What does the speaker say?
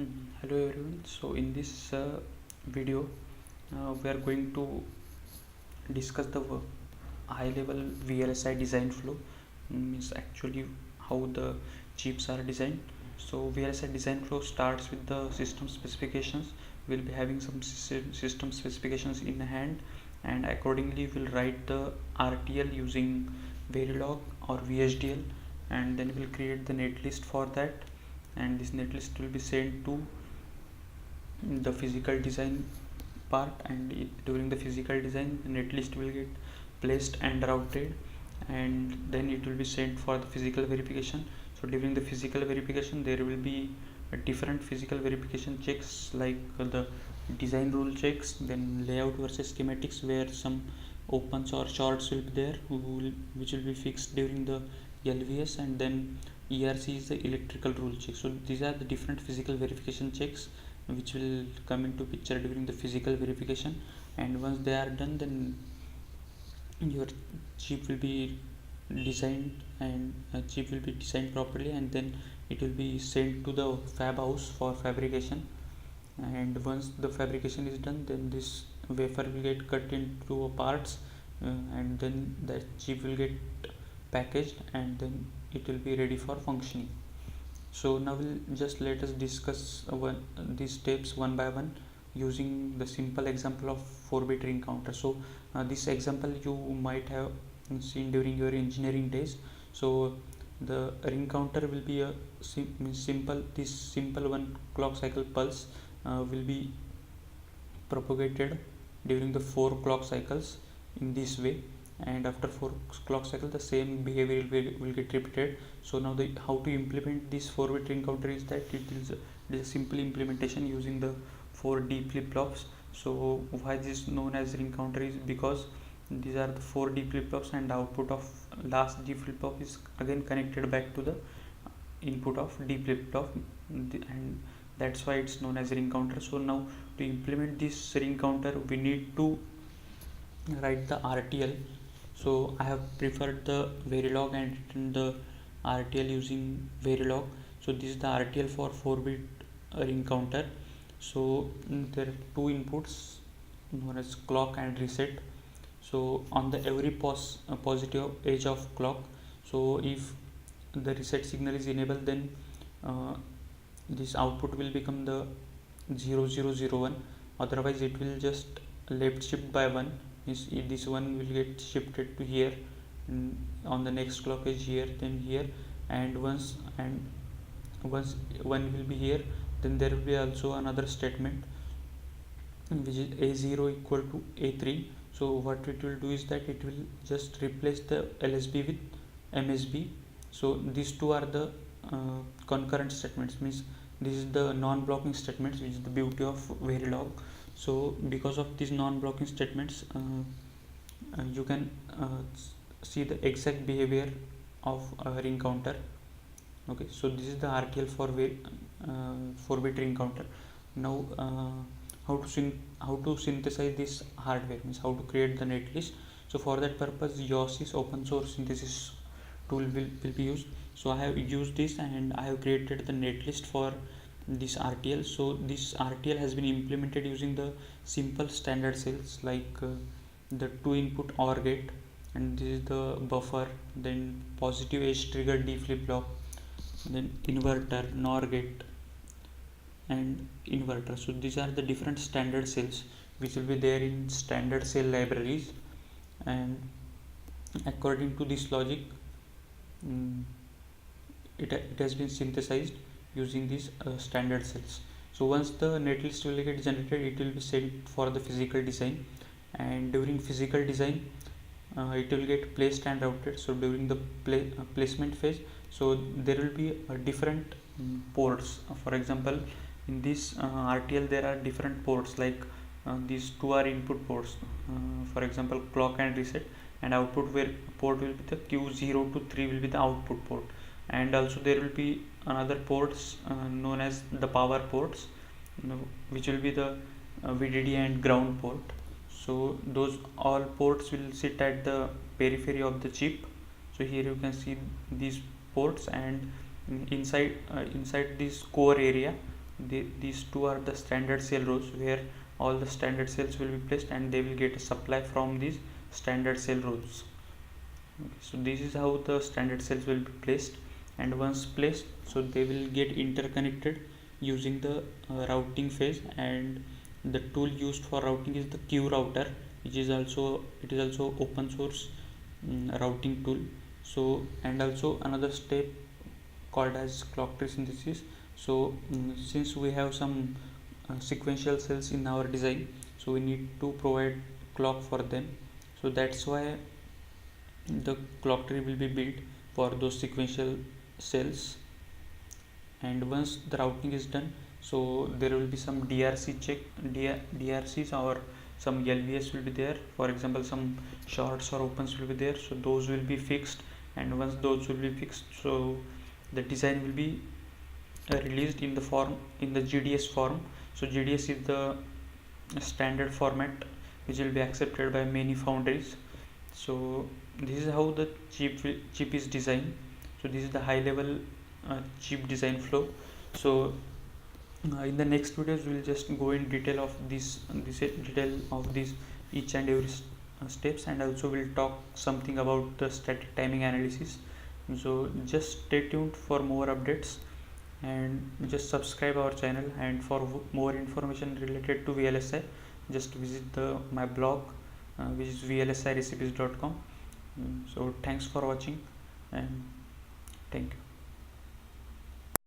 Hello everyone. So in this video we are going to discuss the high level VLSI design flow, means actually how the chips are designed. So VLSI design flow starts with the system specifications. We'll be having some system specifications in hand, and accordingly we'll write the RTL using Verilog or VHDL, and then we'll create the netlist for that, and this netlist will be sent to the physical design part, and during the physical design the netlist will get placed and routed, and then it will be sent for the physical verification. So during the physical verification there will be different physical verification checks, like the design rule checks, then layout versus schematics, where some opens or shorts will be there which will be fixed during the LVS, and then ERC is the electrical rule check. So these are the different physical verification checks which will come into picture during the physical verification, and once they are done, then your chip will be designed, and chip will be designed properly, and then it will be sent to the fab house for fabrication. And once the fabrication is done, then this wafer will get cut into parts, and then the chip will get packaged, and then it will be ready for functioning. So now we'll just let us discuss these steps one by one using the simple example of 4-bit ring counter. So this example you might have seen during your engineering days. So the ring counter will be a simple one clock cycle pulse will be propagated during the 4 clock cycles in this way, and after 4 clock cycle the same behavior will get repeated. So now how to implement this 4-bit ring counter is that it is a simple implementation using the 4 D flip-flops. So why this is known as ring counter is because these are the 4 D flip-flops, and the output of last D flip-flop is again connected back to the input of D flip-flop, and that's why it's known as ring counter. So now to implement this ring counter we need to write the RTL. So I have preferred the Verilog and written the RTL using Verilog. So this is the RTL for 4-bit ring counter. So there are 2 inputs known as clock and reset. So on the every positive edge of clock, so if the reset signal is enabled, then this output will become the 0001, otherwise it will just left shift by 1. This one will get shifted to here, on the next clock edge here, then here, and once one will be here, then there will be also another statement which is A0 equal to A3. So what it will do is that it will just replace the LSB with MSB. So these two are the concurrent statements, means this is the non-blocking statements, which is the beauty of Verilog. So because of these non-blocking statements you can see the exact behavior of a ring counter. Okay, so this is the RTL for 4-bit ring counter. Now how to synthesize this hardware, means how to create the netlist. So for that purpose YOSYS open source synthesis tool will be used. So I have used this, and I have created the netlist for this RTL. So this RTL has been implemented using the simple standard cells, like the 2 input OR gate, and this is the buffer, then positive edge trigger D flip-flop, then inverter, NOR gate, and inverter. So these are the different standard cells which will be there in standard cell libraries, and according to this logic it has been synthesized using these standard cells. So once the netlist will get generated, it will be sent for the physical design, and during physical design it will get placed and routed. So during the placement phase, so there will be different ports. For example, in this RTL there are different ports, like these 2 are input ports, for example clock and reset, and output port will be the Q0 to 3 will be the output port, and also there will be another ports known as the power ports, which will be the VDD and ground port. So those all ports will sit at the periphery of the chip. So here you can see these ports, and inside this core area these two are the standard cell rows where all the standard cells will be placed, and they will get a supply from these standard cell rows. Okay, so this is how the standard cells will be placed, and once placed, so they will get interconnected using the routing phase. And the tool used for routing is the Q router, which is also open source routing tool. So, and also another step called as clock tree synthesis. So since we have some sequential cells in our design, so we need to provide clock for them. So that's why the clock tree will be built for those sequential cells. And once the routing is done, so there will be some DRCs or some LVS will be there. For example, some shorts or opens will be there, so those will be fixed. And once those will be fixed, so the design will be released in the GDS form. So GDS is the standard format which will be accepted by many foundries. So this is how the chip is designed. So this is the high level chip design flow. So in the next videos we will just go in detail of this each and every steps, and also we'll talk something about the static timing analysis. So just stay tuned for more updates, and just subscribe our channel. And for more information related to VLSI, just visit my blog, which is vlsirecipes.com. So thanks for watching, and thank you.